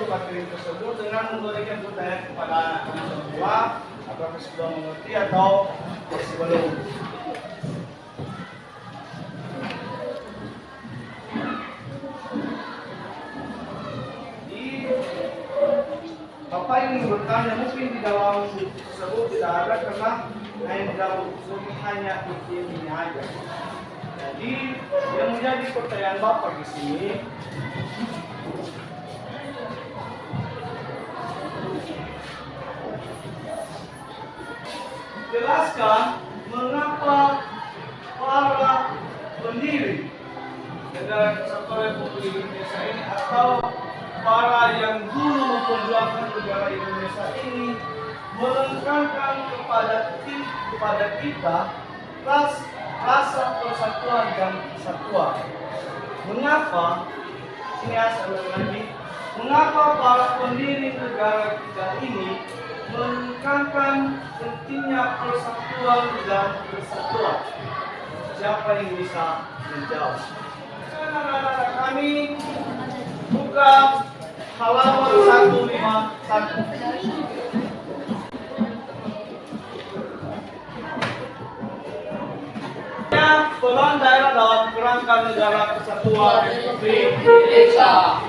seluruh materi tersebut dengan memberikan pertanyaan kepada anak-anak semua, apakah sudah mengerti atau masih belum. Bapak ingin bertanya, mungkin di dalam buku tersebut tidak ada karena hanya di dalam buku tersebut hanya ini aja. Jadi yang menjadi pertanyaan Bapak di sini, jelaskan mengapa para pendiri negara Kesatuan Republik Indonesia ini atau para yang dulu memperjuangkan negara Indonesia ini menekankan kepada kita rasa persatuan dan kesatuan. Mengapa? Ini asal lagi. Mengapa para pendiri negara kita ini menekankan pentingnya persatuan dan kesatuan? Siapa yang bisa menjawab? Anak-anak kami buka halaman 151. Peran daerah dalam kerangka negara kesatuan Republik Indonesia.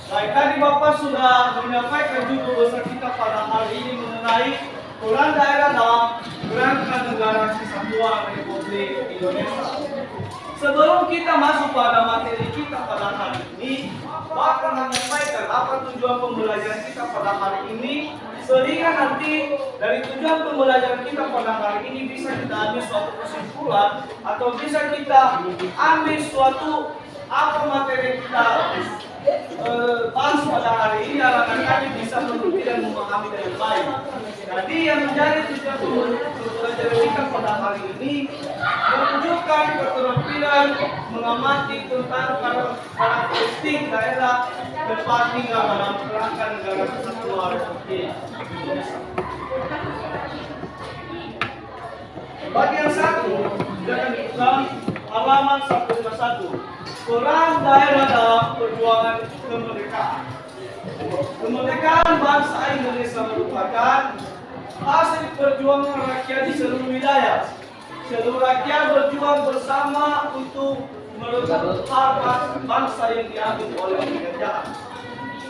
Baik, tadi Bapak sudah menyampaikan judul besar kita pada hari ini mengenai peran daerah dalam kerangka negara kesatuan Republik Indonesia. Sebelum kita masuk pada materi kita pada hari ini, Bapak akan menyampaikan apa tujuan pembelajaran kita pada hari ini, sehingga nanti dari tujuan pembelajaran kita pada hari ini bisa kita ambil suatu kesimpulan atau bisa kita ambil suatu apa materi kita bahas pada hari ini, akan kami bisa mengerti dan memahami dengan baik. Jadi yang menjadi tujuan pembelajaran kita pada hari ini menunjukkan keterampilan mengamati tentang karakteristik daerah tempat tinggal dalam kerangka negara kesatuan Republik Indonesia. Bagian 1 jangan dibuka halaman 151. Peran daerah dalam perjuangan kemerdekaan. Kemerdekaan bangsa Indonesia merupakan hasil perjuangan rakyat di seluruh wilayah. Seluruh rakyat berjuang bersama untuk merebut harkat bangsa yang diambil oleh penjajah.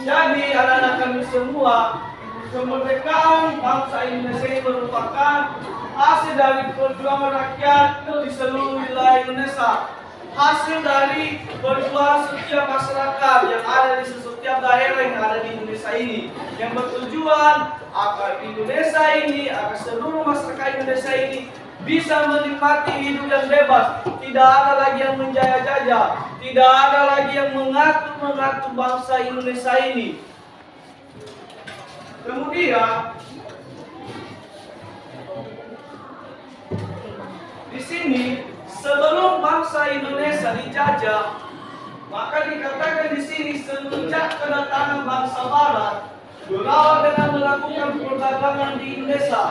Jadi anak-anak kami semua, kemerdekaan bangsa Indonesia ini merupakan hasil dari perjuangan rakyat di seluruh wilayah Indonesia. Hasil dari perjuangan setiap masyarakat yang ada di setiap daerah yang ada di Indonesia ini, yang bertujuan agar Indonesia ini, agar seluruh masyarakat Indonesia ini bisa menikmati hidup yang bebas. Tidak ada lagi yang menjajah-jajah, tidak ada lagi yang mengatur bangsa Indonesia ini. Kemudian di sini, sebelum bangsa Indonesia dijajah, maka dikatakan di sini semenjak kedatangan bangsa Barat berawal dengan melakukan perdagangan di Indonesia.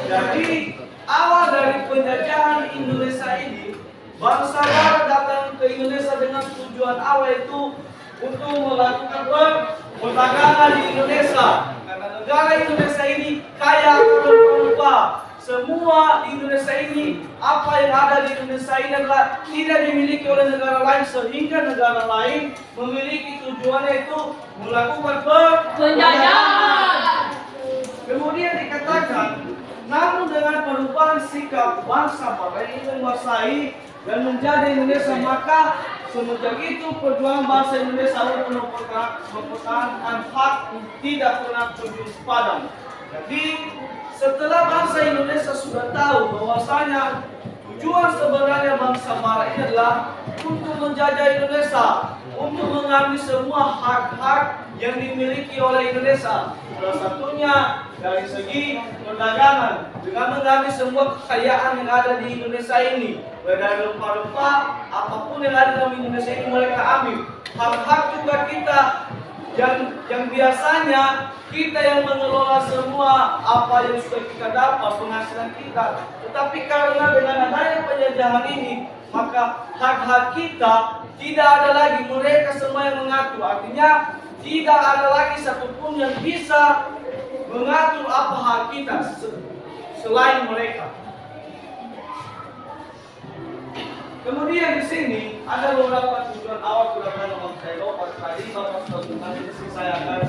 Jadi awal dari penjajahan Indonesia ini, bangsa Barat datang ke Indonesia dengan tujuan awal itu untuk melakukan perdagangan di Indonesia. Karena negara Indonesia ini kaya akan rempah-rempah. Semua di Indonesia ini, apa yang ada di Indonesia ini adalah tidak dimiliki oleh negara lain, sehingga negara lain memiliki tujuannya itu melakukan penjajahan. Kemudian dikatakan, namun dengan perubahan sikap bangsa Barat ini menguasai dan menjadi Indonesia, maka semenjak itu perjuangan bangsa Indonesia untuk mempertahankan hak tidak pernah berujung padam. Jadi setelah bangsa Indonesia sudah tahu bahwasanya tujuan sebenarnya bangsa Barat ini adalah untuk menjajah Indonesia, untuk mengambil semua hak-hak yang dimiliki oleh Indonesia. Salah satunya dari segi perdagangan, dengan mengambil semua kekayaan yang ada di Indonesia ini, dari rempah-rempah, apapun yang ada dalam Indonesia ini mereka ambil. Hak-hak juga kita yang biasanya kita yang mengelola semua apa yang sudah kita dapat, penghasilan kita. Tetapi karena dengan adanya penjajahan penjajahan ini, maka hak-hak kita tidak ada lagi, mereka semua yang mengatur. Artinya tidak ada lagi satupun yang bisa mengatur apa hak kita selain mereka. Kemudian di sini ada beberapa tujuan awal kedatangan bangsa Eropa. Tadi Bapak sudah tentang itu, saya akan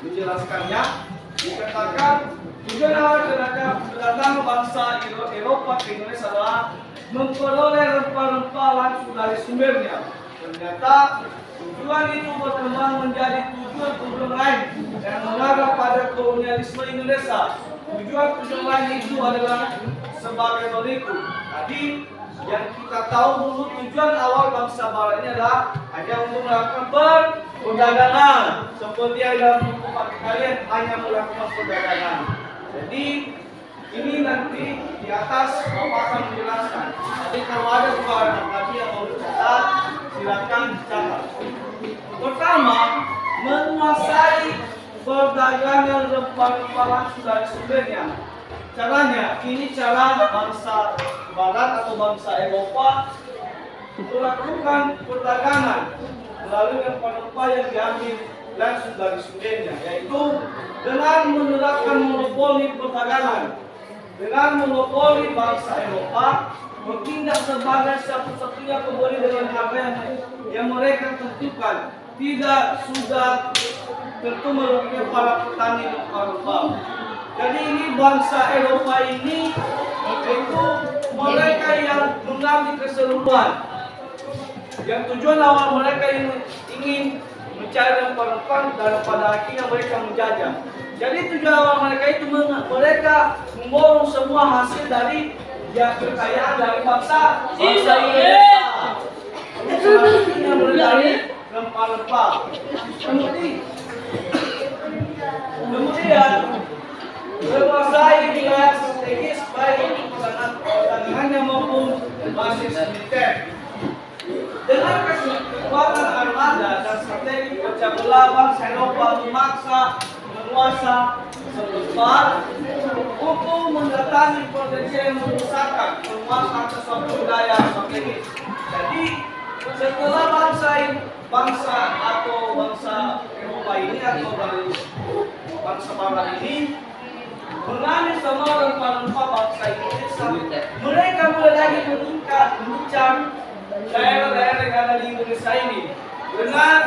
menjelaskannya. Dikatakan tujuan awal kedatangan bangsa Eropa ke Indonesia adalah memperoleh rempah-rempah langsung dari sumbernya. Ternyata tujuan itu berkembang menjadi tujuan lain yang mengarah pada kolonialisme Indonesia. Tujuan lain itu adalah sebagai berikut. Tadi yang kita tahu dulu, tujuan awal bangsa Barat ini adalah hanya untuk melakukan perdagangan. Seperti yang dalam buku pakai kalian, hanya melakukan perdagangan. Jadi ini nanti di atas Bapak akan menjelaskan. Jadi kalau ada soalan lagi yang mau dicatat, silakan dicatat. Pertama, menguasai perdagangan rempah-rempah langsung dari sumbernya. Caranya, ini cara bangsa Barat atau bangsa Eropa melakukan perdagangan melalui rempah-rempah yang diambil langsung dari sumbernya, yaitu dengan menerapkan monopoli perdagangan. Dengan monopoli, bangsa Eropa bertindak sebagai satu-satunya pembeli dengan harga yang mereka tentukan, tidak sudah tentu merugikan para petani rempah-rempah. Jadi ini bangsa Eropa ini itu mereka yang mengambil keseluruhan. Yang tujuan awal mereka ingin mencari rempah-rempah daripada akhirnya mereka menjajah. Jadi tujuan awal mereka itu mereka memborong semua hasil dari kekayaan dari bangsa Indonesia. Akhirnya mencari rempah-rempah. Kemudian menguasai wilayah strategis baik untuk perdagangannya maupun basis militer. Dengan kekuatan armada dan strategi pecah belah, bangsa Eropa memaksa menguasa setempat untuk mendatangi potensi yang merusakkan penguasaan sesuatu wilayah strategis. Jadi setelah bangsa Eropa ini atau dari bangsa Barat ini mengambil semua rempah-rempah bangsa Indonesia, mereka mulai lagi mengincar daerah-daerah yang ada di Indonesia ini dengan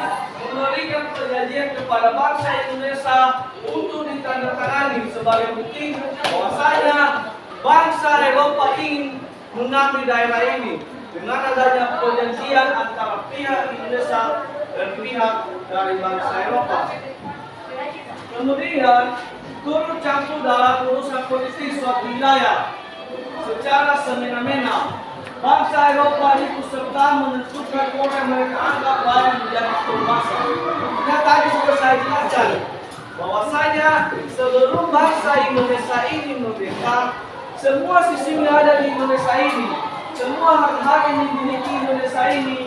memberikan perjanjian kepada bangsa Indonesia untuk ditandatangani sebagai bukti bahwasanya bangsa Eropa ingin mengambil daerah ini dengan adanya perjanjian antara pihak Indonesia dan pihak dari bangsa Eropa. Kemudian turut campur dalam urusan politik suatu wilayah secara semena-mena. Bangsa Eropa itu serta menentukan orang yang mereka anggap layak menjadi penguasa. Nah, tadi sudah saya jelaskan bahwasanya seluruh bangsa Indonesia ini merdeka. Semua sisi yang ada di Indonesia ini, semua hak-hak yang dimiliki Indonesia ini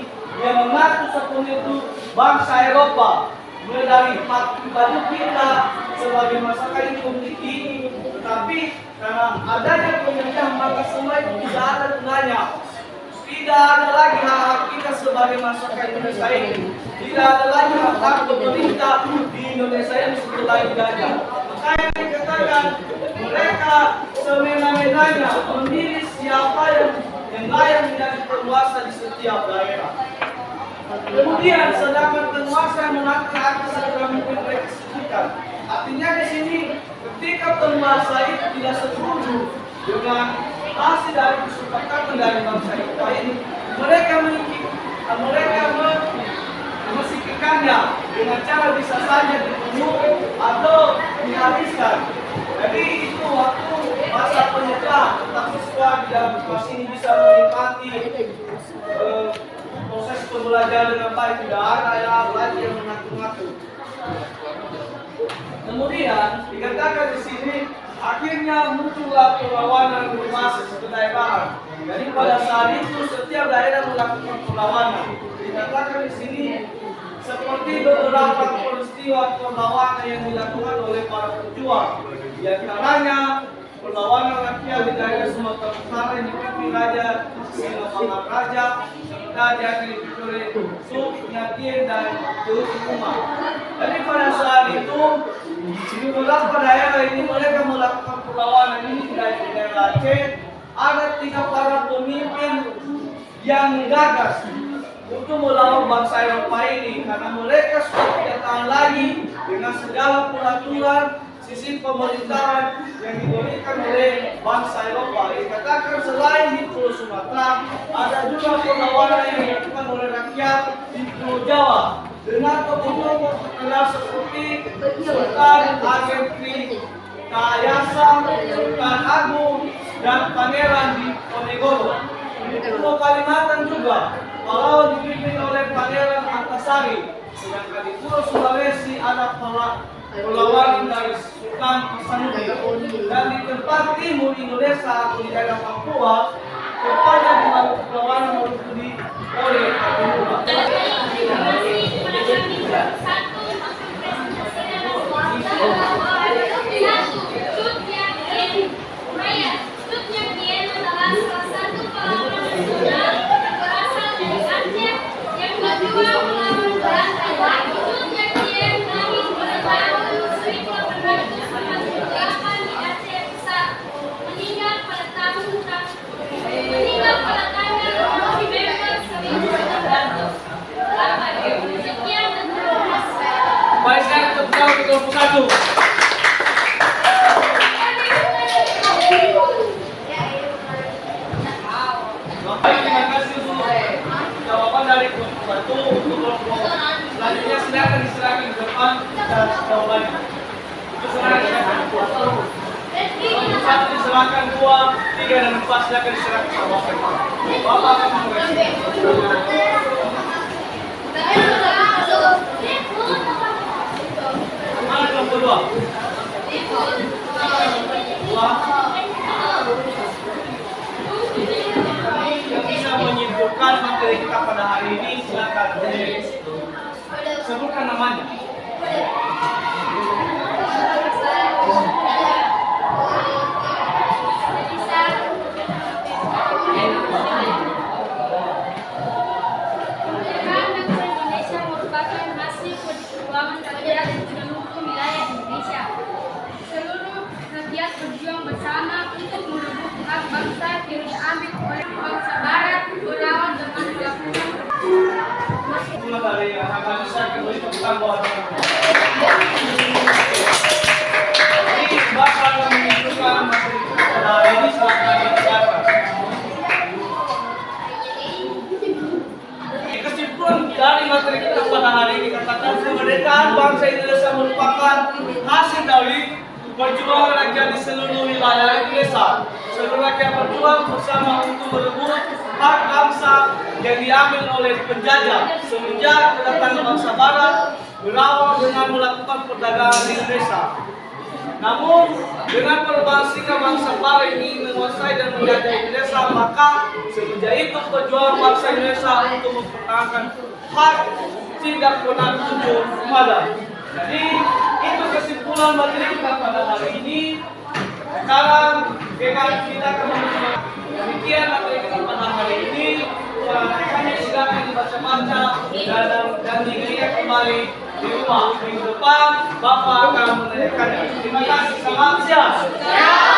yang mengatur sepenuhnya itu bangsa Eropa. Mulai dari baju kita sebagai masyarakat ini memiliki, tetapi karena adanya penelitian maka semua itu tidak ada gunanya. Tidak ada lagi hak kita sebagai masyarakat Indonesia ini. Tidak ada lagi hak pemerintah di Indonesia ini setelah dijajah. Makanya dikatakan mereka semena-menanya memilih siapa yang layak menjadi penguasa di setiap daerah. Kemudian sedangkan penguasa yang menakar atas segera mungkin mereka sebutkan. Artinya di sini ketika penguasa itu tidak setuju dengan hasil dari kesepakatan dari bangsa kita ini, mereka mensikikannya dengan cara bisa saja dibunuh atau dihabiskan. Jadi itu waktu masa penyelam, tentang siswa di dalam kelas ini bisa menikmati proses pembelajaran dengan baik, tidak ada yang lagi yang mengatur-ngatur. Kemudian dikatakan di sini akhirnya muncullah perlawanan bermasa kedaerahan. Jadi pada saat itu setiap daerah melakukan perlawanan. Dikatakan di sini seperti beberapa peristiwa perlawanan yang dilakukan oleh para pejuang. Di antaranya perlawanan rakyat di daerah Sumatera Utara yang dipimpin Raja Sinopangap Raja, Raja Kilipiture, Suknyatin dan Umar. Jadi pada saat itu di beberapa daerah ini mereka melakukan perlawanan ini di daerah Aceh. Ada 3 para pemimpin yang gagas untuk melawan bangsa Eropa ini karena mereka sudah tidak tahan lagi dengan segala peraturan sistem pemerintahan yang diberikan oleh bangsa Eropa. Dikatakan selain di Pulau Sumatera, ada juga perlawanan yang dilakukan oleh rakyat di Pulau Jawa dengan tokoh-tokoh terkenal seperti Sultan Ageng Kayasa, Sultan Agung, dan Pangeran di Ponegoro. Di Pulau Kalimantan juga, pahlawan dipimpin oleh Pangeran Antasari. Sedangkan di Pulau Sulawesi ada perlawanan dari Sultan Hasanuddin. Dan di tempat timur Indonesia atau di daerah Papua, tempatnya dilakukan perlawanan mengikuti oleh Papua. Baik, sekarang untuk kelompok 1. Baik, terima kasih untuk jawaban dari kelompok 1. Untuk kelompok selanjutnya silakan diserahkan di depan dan jawabannya. Itu silakan. Kelompok 1 diserahkan 2, 3 dan 4 silakan diserahkan ke Bapak. Bapak akan menguasai. Mana kelompok 2? Yang bisa menyimpulkan materi kita pada hari ini silakan sebutkan namanya. Berjuang bersama untuk merebut hak bangsa yang diambil oleh bangsa Barat berlawan dengan melakukan Mulai dari anak bangsa kembali ke tambah. Ini bakal menunjukkan materi pada hari ini silakan dibacakan. Kesimpulan dari materi kita pada hari ini katakan kemerdekaan bangsa Indonesia merupakan hasil dari perjuangan rakyat di seluruh wilayah Indonesia. Seluruh rakyat berjuang bersama untuk merebut hak bangsa yang diambil oleh penjajah semenjak kedatangan bangsa Barat berlawan dengan melakukan perdagangan di Indonesia. Namun dengan perubahan sikap bangsa Barat ini menguasai dan menjajah Indonesia, maka semenjak itu perjuangan bangsa Indonesia untuk mempertahankan hak tidak pernah tujuh padam. Jadi itu kesimpulan materi kita pada hari ini. Sekarang kita akan menunjukkan demikian materi kita pada hari ini. Kami silakan dibaca-baca dan dilihat kembali di rumah. Minggu depan Bapak akan menanyakannya. Terima kasih. Selamat siang.